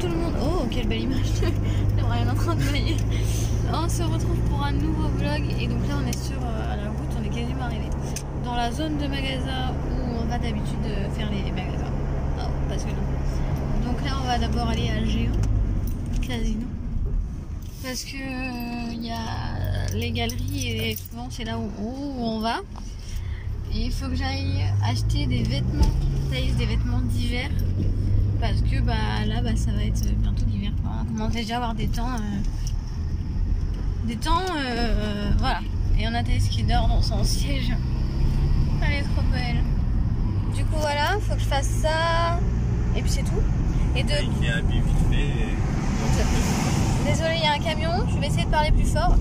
tout le monde. Oh, quelle belle image. C'est vrai, elle est en train de bailler. On se retrouve pour un nouveau vlog. Et donc là, on est sur la route, on est quasiment arrivé dans la zone de magasin où on va d'habitude faire les magasins. Non, parce que non. Donc là, on va d'abord aller à Géant Casino. Parce que il y a les galeries et souvent c'est là où on va. Et il faut que j'aille acheter des vêtements, des vêtements d'hiver. Parce que là ça va être bientôt l'hiver. On commence déjà à avoir des temps. Voilà. Et on a Thaïs qui dort dans son siège. Elle est trop belle. Du coup voilà, faut que je fasse ça. Et puis c'est tout. Et de... Il y a un vite fait. Désolée, il y a un camion, je vais essayer de parler plus fort.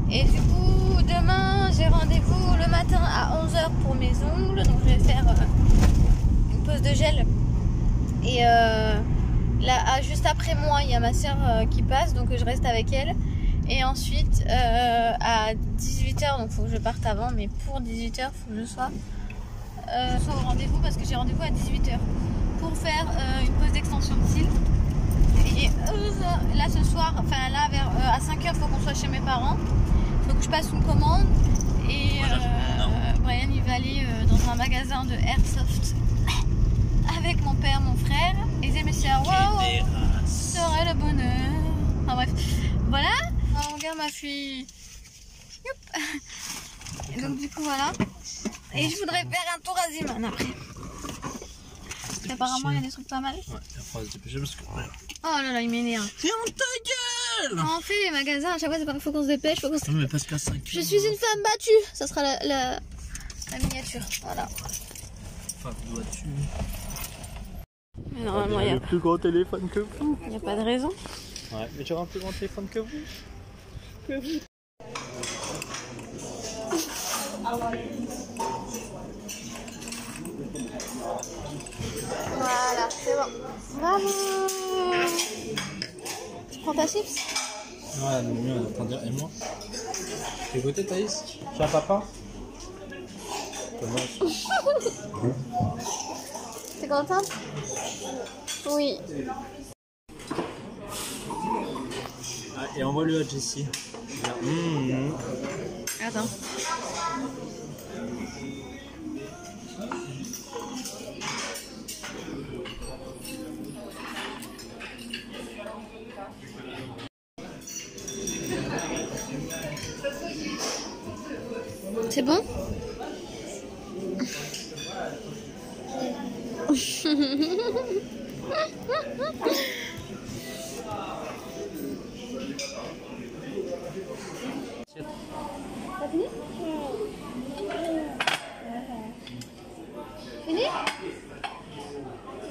Et du coup, demain, j'ai rendez-vous le matin à 11h pour mes ongles. Donc je vais faire une pause de gel. Et là, juste après moi, il y a ma soeur qui passe, donc je reste avec elle. Et ensuite, à 18h, donc il faut que je parte avant, mais pour 18h, il faut que je sois au rendez-vous parce que j'ai rendez-vous à 18h pour faire une pause d'extension de cils. Et là ce soir, enfin là à 5h, il faut qu'on soit chez mes parents. Il faut que je passe une commande. Et Brian il va aller dans un magasin de airsoft avec mon père, mon frère et ses messieurs. Waouh, ce serait le bonheur. Enfin bref, voilà. Oh, regarde ma fille. Et donc du coup voilà. Et je voudrais faire un tour à Zeeman après. Apparemment il y a des trucs pas mal. Ouais, il faut se dépêcher parce que... Oh là là, il m'énerve. Ferme ta gueule! On fait les magasins, à chaque fois c'est pas qu'il faut qu'on se dépêche, faut qu'on se... Non mais parce qu'à 5 Je suis une femme battue, ça sera la miniature, voilà. Femme dois-tu... Mais normalement il y a le plus gros téléphone que vous. Il n'y a pas de raison. Ouais, mais tu auras un plus grand téléphone que vous. Voilà, c'est bon. Bravo. Tu prends ta chips? Ouais, mais mieux, on entend dire. Et moi? T'es goûté, Thaïs? Tu as papa? T'es contente? Oui. Ah, et envoie-le à Jessie. Attends. C'est bon? T'as fini? Fini?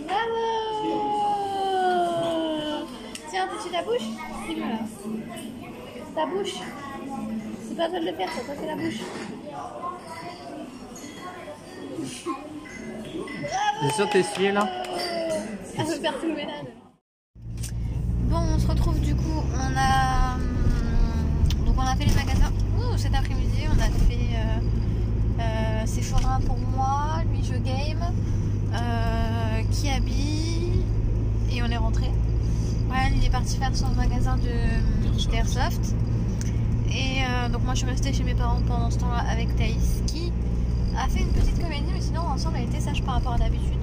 Bravo! Tiens, tu ta bouche? C'est là. Ta bouche. C'est pas toi de le faire, ça, c'est la bouche. T'es sûr t'es essuyé là? Elle veut faire tout le ménage. Bon, on se retrouve du coup, on a fait les magasins cet après-midi, on a fait Sephora pour moi, lui je game, qui habille et on est rentré. Brian il est parti faire son magasin d'Airsoft. Et donc moi je suis restée chez mes parents pendant ce temps-là avec Thaïs qui a fait une petite comédie, mais sinon ensemble elle était sage par rapport à d'habitude.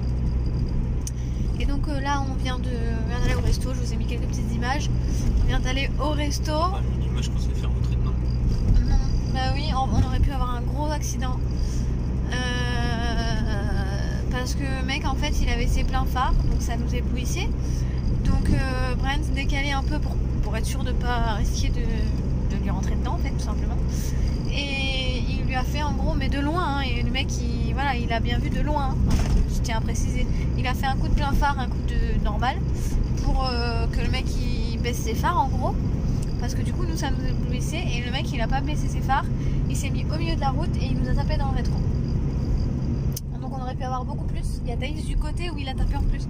Et donc là on vient d'aller au resto, je vous ai mis quelques petites images. On vient d'aller au resto. Une image qu'on s'est fait montrer dedans. Non, bah oui, on aurait pu avoir un gros accident. Parce que le mec en fait il avait ses pleins phares, donc ça nous éblouissait. Donc Brian s'est décalé un peu pour être sûr de pas risquer de lui rentrer dedans en fait tout simplement. Et il lui a fait en gros mais de loin hein, et le mec il a bien vu de loin hein, je tiens à préciser. Il a fait un coup de plein phare, un coup de normal pour que le mec il baisse ses phares en gros parce que du coup nous ça nous éblouissait et le mec il a pas baissé ses phares, il s'est mis au milieu de la route et il nous a tapé dans le rétro. Donc on aurait pu avoir beaucoup plus. Il y a Thaïs du côté où il a tapé en plus.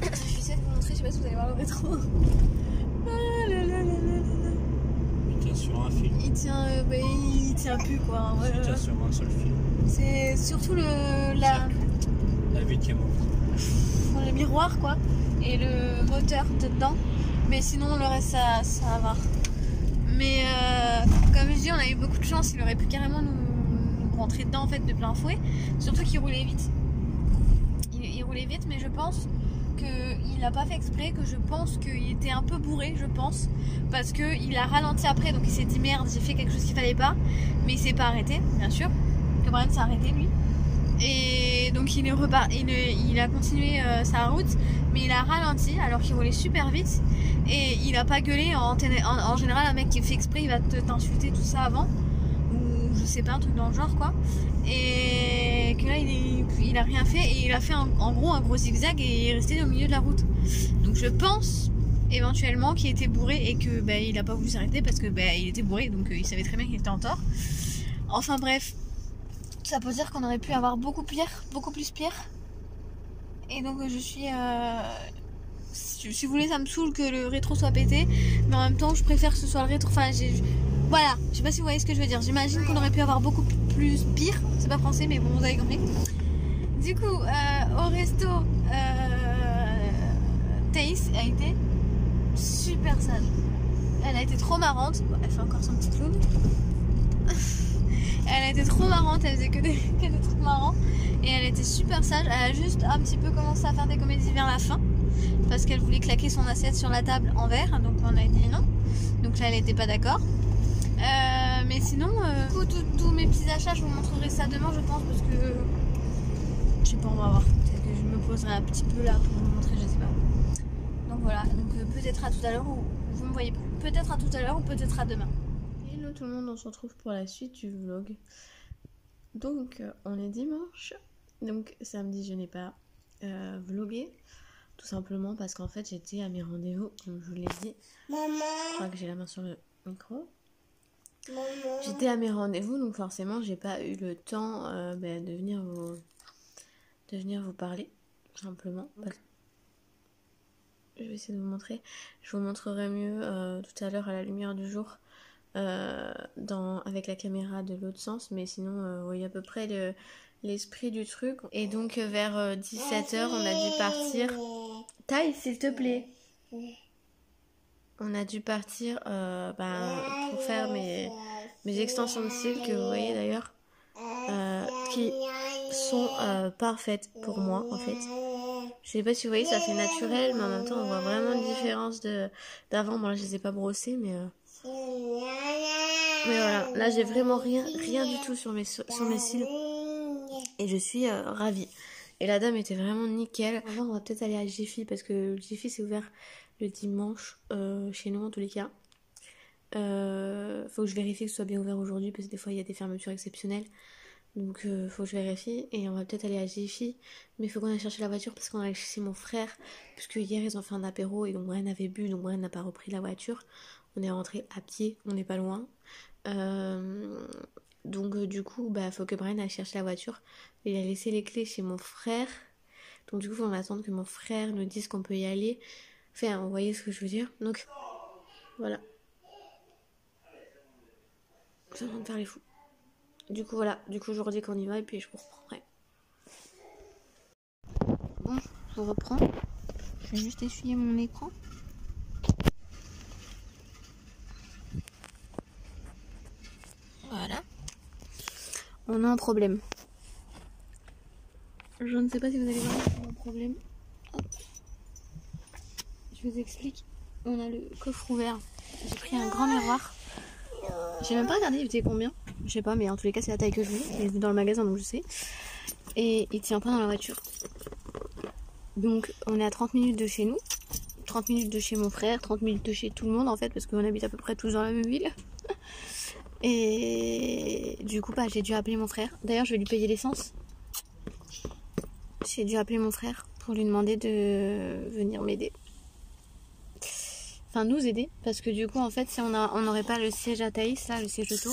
Je vais essayer de vous montrer, je sais pas si vous allez voir le rétro. Ah là là là là là. Il tient sur un fil. Il tient plus quoi. Ouais, Il tient sur un seul fil. C'est surtout le 8e. miroir quoi. et le moteur dedans. Mais sinon le reste ça va. Mais comme je dis, on a eu beaucoup de chance, il aurait pu carrément nous rentrer dedans en fait de plein fouet. Surtout qu'il roulait vite. Il roulait vite, mais je pense qu'il n'a pas fait exprès, que je pense qu'il était un peu bourré, je pense. Parce qu'il a ralenti après, donc il s'est dit merde, j'ai fait quelque chose qu'il fallait pas. Mais il s'est pas arrêté, bien sûr. Que Brian s'est arrêté lui. Et donc il a continué sa route, mais il a ralenti alors qu'il roulait super vite. Et il a pas gueulé. En général, un mec qui fait exprès, il va t'insulter tout ça avant. Ou je sais pas, un truc dans le genre quoi. Et que là, il a rien fait. Et il a fait en gros un gros zigzag et il est resté au milieu de la route. Donc je pense éventuellement qu'il était bourré et que il a pas voulu s'arrêter parce que il était bourré. Donc il savait très bien qu'il était en tort. Enfin bref. Ça peut dire qu'on aurait pu avoir beaucoup plus pire. Et donc je suis... si vous voulez, ça me saoule que le rétro soit pété. Mais en même temps, je préfère que ce soit le rétro. Enfin, voilà, je sais pas si vous voyez ce que je veux dire. J'imagine qu'on aurait pu avoir beaucoup plus pire. C'est pas français, mais bon, vous avez compris. Du coup, au resto, Thaïs a été super sage. Elle a été trop marrante. Elle fait encore son petit clown. Elle a été trop marrante, elle faisait que des trucs marrants. Et elle était super sage. Elle a juste un petit peu commencé à faire des comédies vers la fin. Parce qu'elle voulait claquer son assiette sur la table en verre. Donc on a dit non. Donc là elle n'était pas d'accord. Mais sinon, tous mes petits achats, je vous montrerai ça demain je pense. Parce que... je sais pas, on va voir. Peut-être que je me poserai un petit peu là pour vous montrer, je sais pas. Donc voilà, donc peut-être à tout à l'heure ou vous me voyez plus. Peut-être à tout à l'heure ou peut-être à demain. Hello tout le monde, on se retrouve pour la suite du vlog. Donc on est dimanche, donc samedi je n'ai pas vlogué, tout simplement parce qu'en fait j'étais à mes rendez-vous, comme je vous l'ai dit. Maman. Je crois que j'ai la main sur le micro. J'étais à mes rendez-vous, donc forcément j'ai pas eu le temps de venir vous parler, tout simplement. Je vais essayer de vous montrer, je vous montrerai mieux tout à l'heure à la lumière du jour. Avec la caméra de l'autre sens, mais sinon vous voyez à peu près l'esprit du truc. Et donc vers 17h on a dû partir. Taille s'il te plaît. On a dû partir pour faire mes extensions de cils que vous voyez d'ailleurs, qui sont parfaites pour moi en fait. Je sais pas si vous voyez, ça fait naturel, mais en même temps on voit vraiment une différence d'avant. Bon là je les ai pas brossées, mais voilà, là j'ai vraiment rien du tout sur mes cils et je suis ravie. Et la dame était vraiment nickel. On va peut-être aller à Jiffy parce que Jiffy c'est ouvert le dimanche chez nous en tous les cas. Faut que je vérifie que ce soit bien ouvert aujourd'hui parce que des fois il y a des fermetures exceptionnelles. Donc faut que je vérifie et on va peut-être aller à Jiffy. Mais il faut qu'on aille chercher la voiture parce qu'on a chez mon frère. Puisque hier ils ont fait un apéro et donc Brian avait bu, donc Brian n'a pas repris la voiture. On est rentré à pied, on n'est pas loin. Donc du coup faut que Brian aille chercher la voiture. Il a laissé les clés chez mon frère. Donc du coup on va attendre que mon frère nous dise qu'on peut y aller. Enfin vous voyez ce que je veux dire. Donc voilà. Je suis en train de faire les fous. Du coup voilà, je vous redis qu'on y va et puis je vous reprendrai. Bon, je vous reprends. Je vais juste essuyer mon écran. Voilà. On a un problème. Je ne sais pas si vous allez voir mon problème. Hop. Je vous explique. On a le coffre ouvert. J'ai pris un grand miroir. J'ai même pas regardé, il était combien? Je sais pas, mais en tous les cas, c'est la taille que je voulais. Je l'ai vu dans le magasin, donc je sais. Et il tient pas dans la voiture. Donc, on est à 30 minutes de chez nous. 30 minutes de chez mon frère. 30 minutes de chez tout le monde, en fait, parce qu'on habite à peu près tous dans la même ville. Et du coup, j'ai dû appeler mon frère. D'ailleurs, je vais lui payer l'essence. J'ai dû appeler mon frère pour lui demander de venir m'aider. Enfin, nous aider. Parce que du coup, en fait, si on n'aurait pas le siège à Thaïs, là, le siège auto,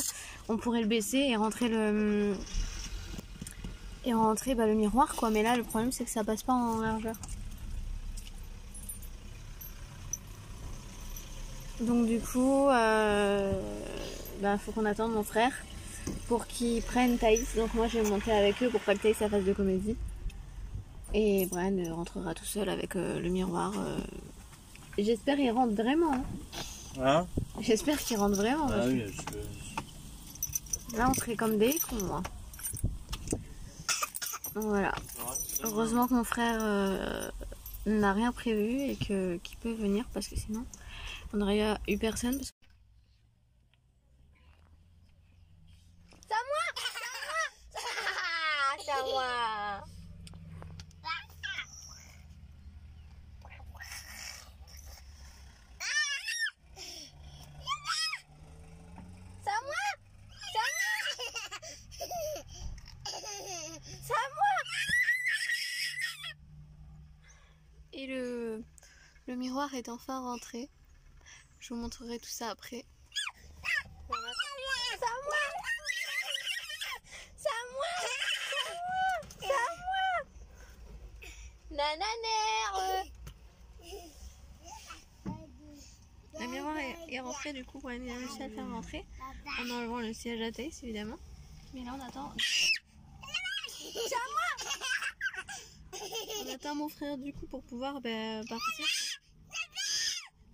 on pourrait le baisser et rentrer le miroir, quoi. Mais là, le problème, c'est que ça passe pas en largeur. Donc du coup, faut qu'on attende mon frère pour qu'il prenne Thaïs. Donc moi je vais monter avec eux pour pas que Thaïs fasse de comédie. Et Brian rentrera tout seul avec le miroir. J'espère qu'il rentre vraiment. Hein. Hein? J'espère qu'il rentre vraiment. Ah oui, Là, on serait comme des cons. Hein. Voilà. Heureusement que mon frère n'a rien prévu et qu'il peut venir parce que sinon, on n'aurait eu personne. Parce... C'est à moi! C'est à moi! Et le miroir est enfin rentré. Je vous montrerai tout ça après. Voilà. C'est à moi! C'est à moi! C'est à moi! Nananère! Le miroir est rentré, du coup, Brian a réussi à le faire rentrer en enlevant le siège à Thaïs, évidemment. Mais là, on attend. C'est à moi! On attend mon frère du coup pour pouvoir partir. C'est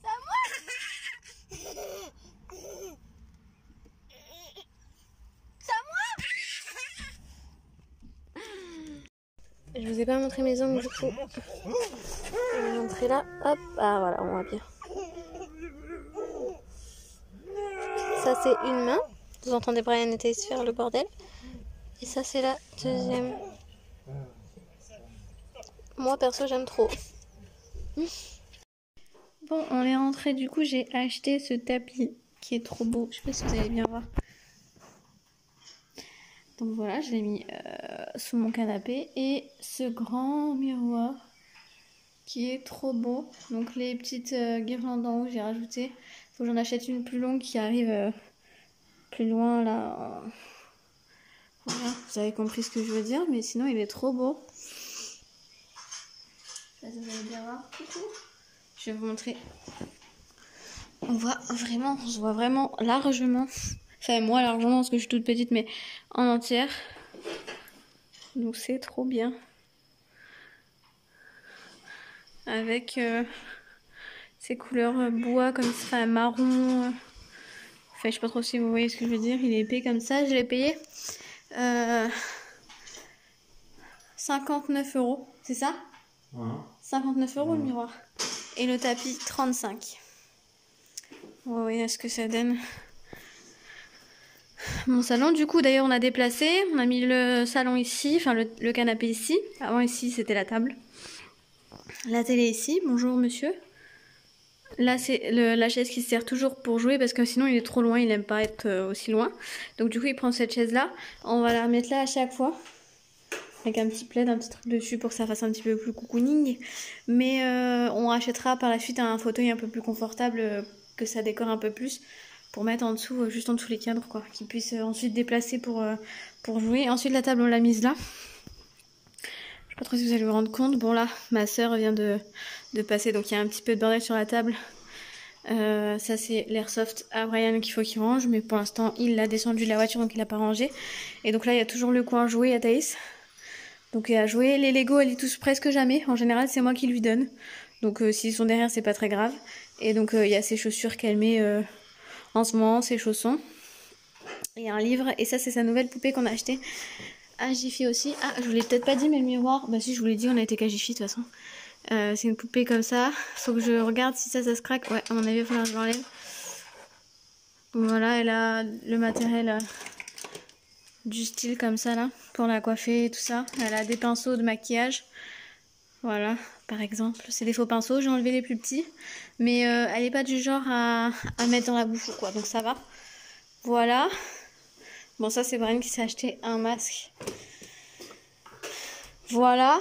à moi! C'est à moi! Je vous ai pas montré mes ongles du coup. Je vais vous montrer là. Hop, ah voilà, on voit bien. Ça c'est une main. Vous entendez Brian et Thaïs faire le bordel. Et ça c'est la deuxième. Moi perso j'aime trop. Bon, on est rentré, du coup j'ai acheté ce tapis qui est trop beau. Je sais pas si vous allez bien voir. Donc voilà, je l'ai mis sous mon canapé. Et ce grand miroir qui est trop beau. Donc les petites guirlandes en haut j'ai rajouté. Faut que j'en achète une plus longue qui arrive plus loin là. Voilà, vous avez compris ce que je veux dire. Mais sinon il est trop beau. Là, vous allez bien voir. Je vais vous montrer. On se voit vraiment largement. Enfin, moi largement parce que je suis toute petite, mais en entière. Donc c'est trop bien. Avec ces couleurs bois comme ça, enfin marron. Enfin, je sais pas trop si vous voyez ce que je veux dire. Il est épais comme ça. Je l'ai payé 59 €. C'est ça? 59 € le miroir. Et le tapis 35. Vous voyez ce que ça donne. Mon salon, du coup, d'ailleurs, on a déplacé. On a mis le salon ici, enfin le canapé ici. Avant, ici, c'était la table. La télé ici. Bonjour, monsieur. Là, c'est la chaise qui sert toujours pour jouer parce que sinon, il est trop loin. Il n'aime pas être aussi loin. Donc, du coup, il prend cette chaise-là. On va la remettre là à chaque fois. Avec un petit plaid, un petit truc dessus pour que ça fasse un petit peu plus cocooning. Mais on rachètera par la suite un fauteuil un peu plus confortable, que ça décore un peu plus. Pour mettre en dessous, juste en dessous les cadres, quoi. Qu'ils puissent ensuite déplacer pour jouer. Ensuite, la table, on l'a mise là. Je sais pas trop si vous allez vous rendre compte. Bon, là, ma soeur vient de passer, donc il y a un petit peu de bordel sur la table. Ça, c'est l'airsoft à Brian qu'il faut qu'il range. Mais pour l'instant, il l'a descendu de la voiture, donc il l'a pas rangé. Et donc là, il y a toujours le coin jouet à Thaïs. Donc à jouer, les Lego elle y touche presque jamais. En général c'est moi qui lui donne. Donc s'ils sont derrière c'est pas très grave. Et donc il y a ses chaussures qu'elle met en ce moment, ses chaussons. Et un livre. Et ça c'est sa nouvelle poupée qu'on a achetée à Jiffy aussi. Ah je vous l'ai peut-être pas dit mais le miroir. Bah si je vous l'ai dit, on a été qu'à Jiffy de toute façon. C'est une poupée comme ça. Faut que je regarde si ça se craque. Ouais à mon avis il va falloir que je l'enlève. Voilà elle a le matériel... du style comme ça là pour la coiffer et tout ça. Elle a des pinceaux de maquillage, voilà par exemple, c'est des faux pinceaux, j'ai enlevé les plus petits mais elle est pas du genre à mettre dans la bouche ou quoi, donc ça va. Voilà, bon ça c'est Brian qui s'est acheté un masque, voilà,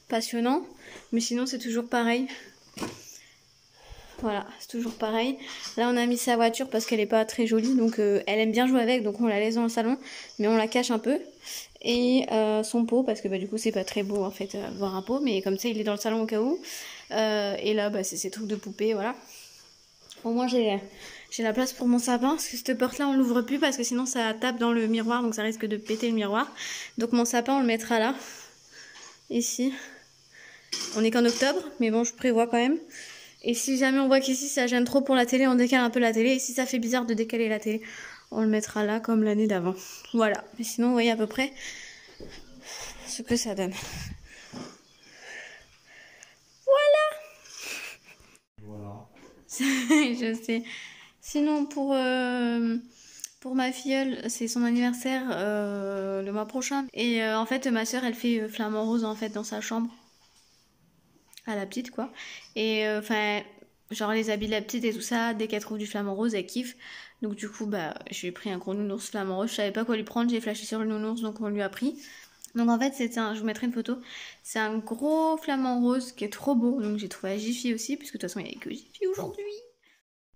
passionnant, mais sinon c'est toujours pareil. Voilà, c'est toujours pareil. Là, on a mis sa voiture parce qu'elle est pas très jolie. Donc, elle aime bien jouer avec. Donc, on la laisse dans le salon. Mais on la cache un peu. Et son pot, parce que du coup, c'est pas très beau en fait, voir un pot. Mais comme ça, il est dans le salon au cas où. Et là, c'est ces trucs de poupée, voilà. Au moins, j'ai la place pour mon sapin. Parce que cette porte-là, on l'ouvre plus. Parce que sinon, ça tape dans le miroir. Donc, ça risque de péter le miroir. Donc, mon sapin, on le mettra là. Ici. On est qu'en octobre, mais bon, je prévois quand même. Et si jamais on voit qu'ici ça gêne trop pour la télé, on décale un peu la télé. Et si ça fait bizarre de décaler la télé, on le mettra là comme l'année d'avant. Voilà. Mais sinon, vous voyez à peu près ce que ça donne. Voilà. Je sais. Sinon, pour ma filleule, c'est son anniversaire le mois prochain. Et en fait, ma soeur, elle fait flamant rose en fait dans sa chambre. À la petite, quoi. Et enfin, genre les habits de la petite et tout ça, dès qu'elle trouve du flamant rose, elle kiffe. Donc du coup, bah, je lui ai pris un gros nounours flamant rose. Je savais pas quoi lui prendre, j'ai flashé sur le nounours, donc on lui a pris. Donc en fait, je vous mettrai une photo. C'est un gros flamant rose qui est trop beau. Donc j'ai trouvé à Jiffy aussi, puisque de toute façon, il n'y avait que Jiffy aujourd'hui.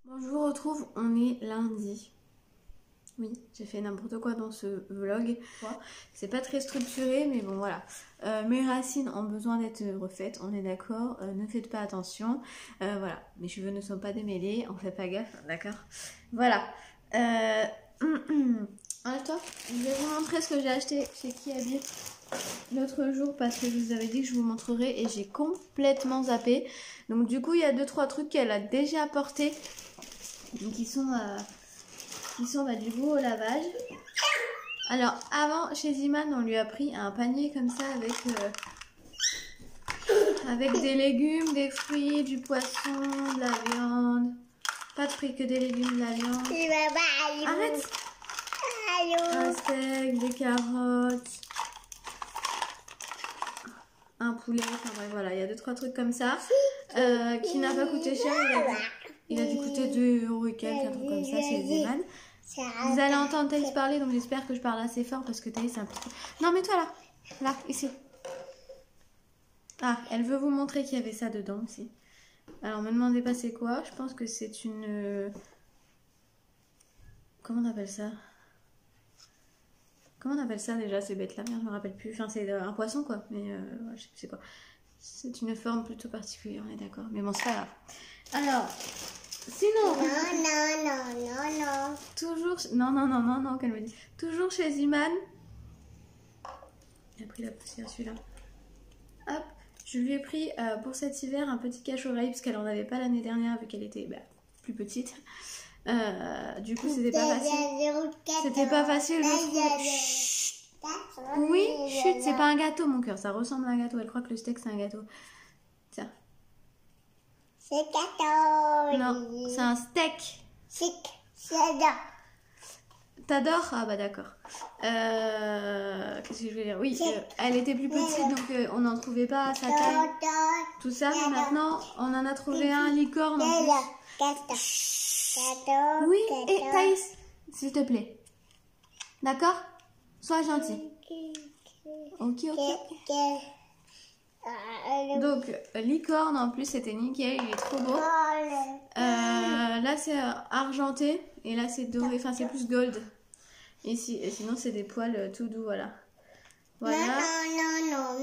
Bon, je vous retrouve, on est lundi. Oui, j'ai fait n'importe quoi dans ce vlog. C'est pas très structuré, mais bon, voilà. Mes racines ont besoin d'être refaites, on est d'accord. Ne faites pas attention. Voilà, mes cheveux ne sont pas démêlés, on fait pas gaffe, d'accord. Voilà. Enlève-toi. Je vais vous montrer ce que j'ai acheté chez Kiabi l'autre jour parce que je vous avais dit que je vous montrerai et j'ai complètement zappé. Donc du coup, il y a 2-3 trucs qu'elle a déjà apportés. Donc ils sont bah, du coup au lavage. Alors avant chez Ziman on lui a pris un panier comme ça avec des légumes, des fruits, du poisson, de la viande. Pas de fruits, que des légumes, de la viande. Arrête. Un steak, des carottes, un poulet, enfin bref voilà, il y a 2-3 trucs comme ça qui n'a pas coûté cher, il a dû coûter 2 € et quelques, un truc comme ça chez Ziman. Vous allez entendre Thaïs parler, donc j'espère que je parle assez fort parce que Thaïs c'est un petit peu... Non, mets-toi là. Là, ici. Ah, elle veut vous montrer qu'il y avait ça dedans aussi. Alors, me demandez pas c'est quoi. Je pense que c'est une... Comment on appelle ça? Comment on appelle ça déjà, ces bêtes-là? Merde, je me rappelle plus. Enfin, c'est un poisson quoi, mais je sais plus c'est quoi. C'est une forme plutôt particulière, on est d'accord. Mais bon, c'est pas grave. Alors... Sinon, non. Toujours, non, qu'elle me dit. Toujours chez Ziman. Il a pris la poussière celui-là. Hop, je lui ai pris pour cet hiver un petit cache-oreille parce qu'elle en avait pas l'année dernière vu qu'elle était plus petite. Du coup, c'était pas facile. C'était pas facile de trouver. Oui, chut, c'est pas un gâteau mon cœur, ça ressemble à un gâteau. Elle croit que le steak c'est un gâteau. Tiens. C'est gâteau. Non, c'est un steak. J'adore. T'adores? Ah bah d'accord. Qu'est-ce que je veux dire? Oui, elle était plus petite donc on n'en trouvait pas à sa taille. Tout ça, mais maintenant on en a trouvé un licorne en plus. Oui, et Thaïs, s'il te plaît. D'accord? Sois gentil. Ok. Donc, licorne en plus, c'était nickel, il est trop beau. Là, c'est argenté et là, c'est doré, enfin, c'est plus gold. Et sinon, c'est des poils tout doux, voilà. Voilà. Non,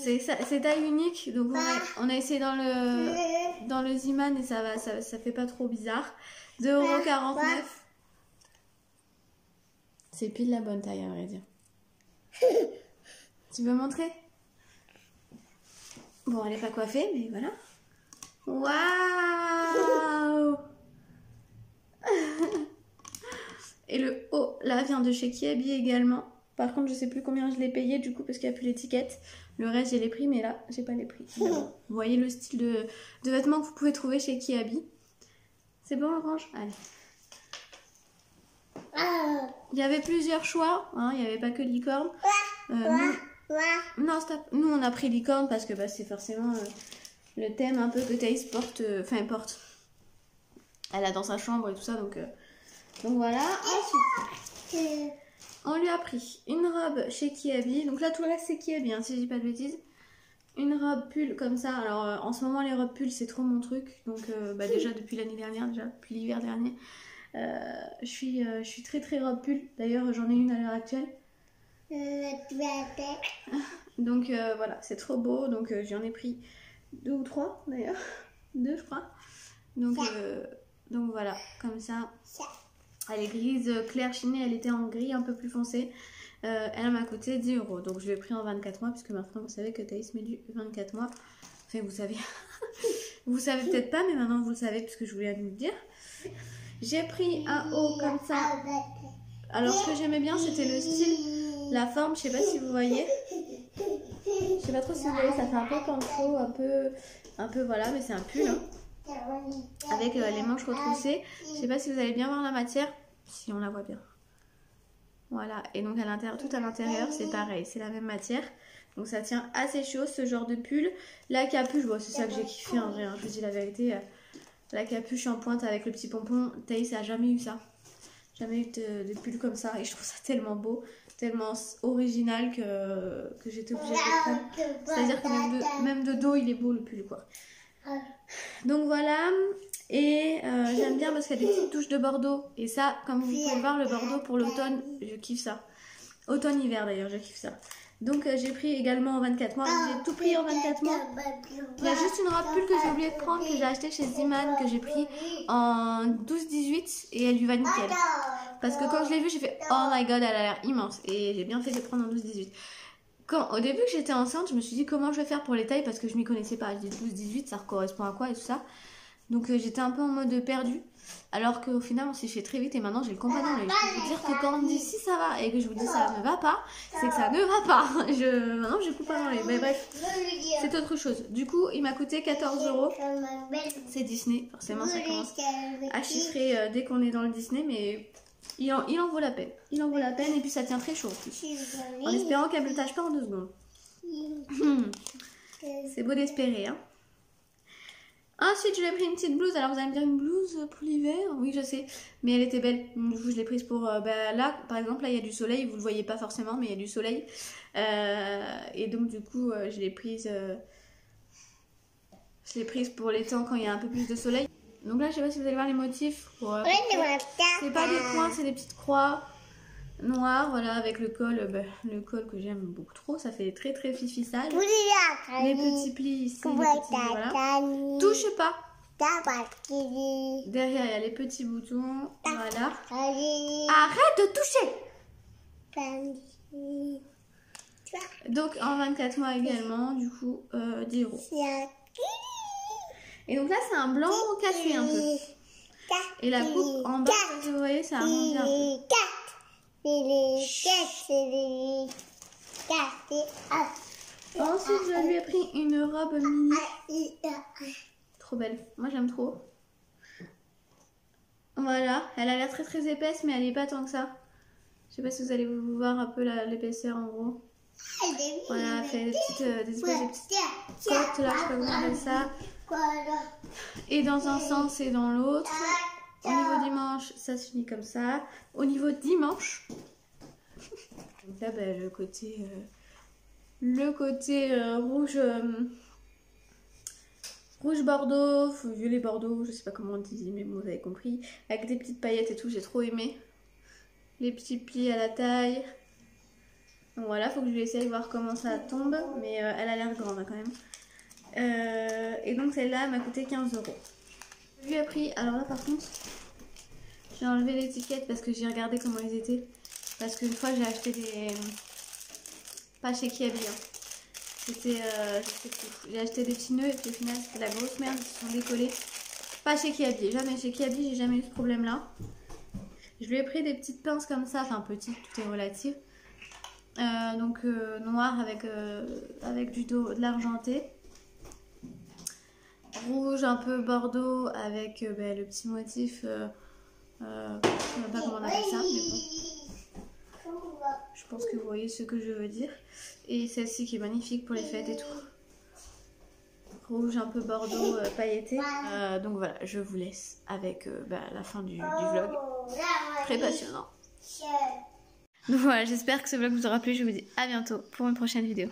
c'est taille unique, donc on a essayé dans le Ziman et ça fait pas trop bizarre. 2,49 €. C'est pile la bonne taille, à vrai dire. Tu veux montrer? Bon, elle n'est pas coiffée, mais voilà. Waouh! Et le haut, là, vient de chez Kiabi également. Par contre, je sais plus combien je l'ai payé, du coup, parce qu'il n'y a plus l'étiquette. Le reste, j'ai les prix, mais là, j'ai pas les prix. Bon, vous voyez le style de vêtements que vous pouvez trouver chez Kiabi. C'est bon, on range? Allez. Il y avait plusieurs choix, hein, il n'y avait pas que licorne. Non, stop. Nous, on a pris licorne parce que c'est forcément le thème un peu que Thaïs porte. Enfin, porte. Elle a dans sa chambre et tout ça, donc voilà. Ensuite, on lui a pris une robe chez Kiabi. Donc là, tout le reste, c'est Kiabi, hein, si je dis pas de bêtises. Une robe pull comme ça. Alors, en ce moment, les robes pull, c'est trop mon truc. Donc, déjà, depuis l'année dernière, depuis l'hiver dernier, je suis très très robe pull. D'ailleurs, j'en ai une à l'heure actuelle. Donc voilà, c'est trop beau. Donc j'en ai pris 2 ou 3 d'ailleurs. 2 je crois. Donc voilà, comme ça. Elle est grise clair chinée, elle était en gris un peu plus foncé. Elle m'a coûté 10 €. Donc je l'ai pris en 24 mois, puisque maintenant vous savez que Thaïs met du 24 mois. Enfin, vous savez, vous savez peut-être pas, mais maintenant vous le savez, puisque je voulais vous le dire. J'ai pris un haut comme ça. Alors, ce que j'aimais bien, c'était le style, la forme, je sais pas si vous voyez. Je sais pas trop si vous voyez, ça fait un peu pancho, un peu voilà, mais c'est un pull, hein, avec les manches retroussées. Je sais pas si vous allez bien voir la matière, si on la voit bien. Voilà, et donc à l'intérieur, tout à l'intérieur, c'est pareil, c'est la même matière. Donc ça tient assez chaud, ce genre de pull. La capuche, bon, c'est ça que j'ai kiffé en vrai, hein, je vous dis la vérité. La capuche en pointe avec le petit pompon, Thaïs a jamais eu ça. Jamais eu de pull comme ça, et je trouve ça tellement beau, tellement original que j'étais obligée de le prendre. C'est-à-dire que même de dos, il est beau le pull, quoi. Donc voilà, et j'aime bien parce qu'il y a des petites touches de bordeaux. Et ça, comme vous pouvez voir, le bordeau pour l'automne, je kiffe ça. Automne-hiver d'ailleurs, je kiffe ça. Donc j'ai pris également en 24 mois, j'ai tout pris en 24 mois. Il y a juste une robe pull que j'ai oublié de prendre, que j'ai acheté chez Ziman, que j'ai pris en 12-18 et elle lui va nickel. Parce que quand je l'ai vue, j'ai fait oh my god, elle a l'air immense. Et j'ai bien fait de prendre en 12-18. Au début que j'étais enceinte, je me suis dit comment je vais faire pour les tailles parce que je m'y connaissais pas. Je dis 12-18, ça correspond à quoi et tout ça. Donc j'étais un peu en mode perdu. Alors qu'au final on s'est fait très vite et maintenant j'ai le compas dans l'œil. Je peux vous dire que quand on me dit si ça va et que je vous dis ça ne va pas, c'est que ça ne va pas. Maintenant j'ai le compas dans l'œil. Mais bref, c'est autre chose. Du coup il m'a coûté 14 €. C'est Disney, forcément ça commence à chiffrer dès qu'on est dans le Disney, mais il en vaut la peine. Il en vaut la peine et puis ça tient très chaud en plus. En espérant qu'elle ne me tâche pas en 2 secondes. C'est beau d'espérer, hein. Ensuite, je lui ai pris une petite blouse. Alors, vous allez me dire une blouse pour l'hiver? Oui, je sais. Mais elle était belle. Du coup, je l'ai prise pour... là, par exemple, là, il y a du soleil. Vous le voyez pas forcément, mais il y a du soleil. Et donc, du coup, je l'ai prise... je l'ai prise pour les temps quand il y a un peu plus de soleil. Donc là, je sais pas si vous allez voir les motifs. C'est pas des points, c'est des petites croix noires. Voilà, avec le col que j'aime beaucoup trop. Ça fait très très fifissage. Les petits plis ici, les petits, voilà. Touche pas. Derrière, il y a les petits boutons. Voilà. Arrête de toucher. Donc, en 24 mois également, du coup, 10 €. Et donc là, c'est un blanc café un peu. Et la coupe en bas, vous voyez, ça arrondit un peu. Ensuite, je lui ai pris une robe mini. Trop belle. Moi, j'aime trop. Voilà. Elle a l'air très très épaisse, mais elle n'est pas tant que ça. Je sais pas si vous allez vous voir un peu l'épaisseur en gros. Voilà, elle fait des espèces de petites côtes là, je sais pas comment on appelle ça. Et dans un sens et dans l'autre. Au niveau du manche, ça se finit comme ça. Au niveau du manche, donc là, bah, le côté rouge bordeaux, violet bordeaux, je sais pas comment on dit, mais bon, vous avez compris. Avec des petites paillettes et tout, j'ai trop aimé. Les petits plis à la taille. Donc voilà, faut que je lui essaye de voir comment ça tombe, mais elle a l'air grande hein, quand même. Et donc celle-là m'a coûté 15 €. Je lui ai pris, alors là par contre, j'ai enlevé l'étiquette parce que j'ai regardé comment ils étaient. Parce qu'une fois j'ai acheté des... Pas chez Kiabi, hein. C'était... j'ai acheté des petits nœuds et puis au final c'était la grosse merde, ils se sont décollés. Pas chez Kiabi, jamais chez Kiabi, j'ai jamais eu ce problème là. Je lui ai pris des petites pinces comme ça, enfin petites, tout est relatif. Donc noir avec de l'argenté. Rouge un peu bordeaux avec le petit motif, je ne sais pas comment on appelle ça, mais bon. Je pense que vous voyez ce que je veux dire. Et celle-ci qui est magnifique pour les fêtes et tout. Rouge un peu bordeaux pailleté. Donc voilà, je vous laisse avec la fin du vlog. Très passionnant. Donc voilà, j'espère que ce vlog vous aura plu. Je vous dis à bientôt pour une prochaine vidéo.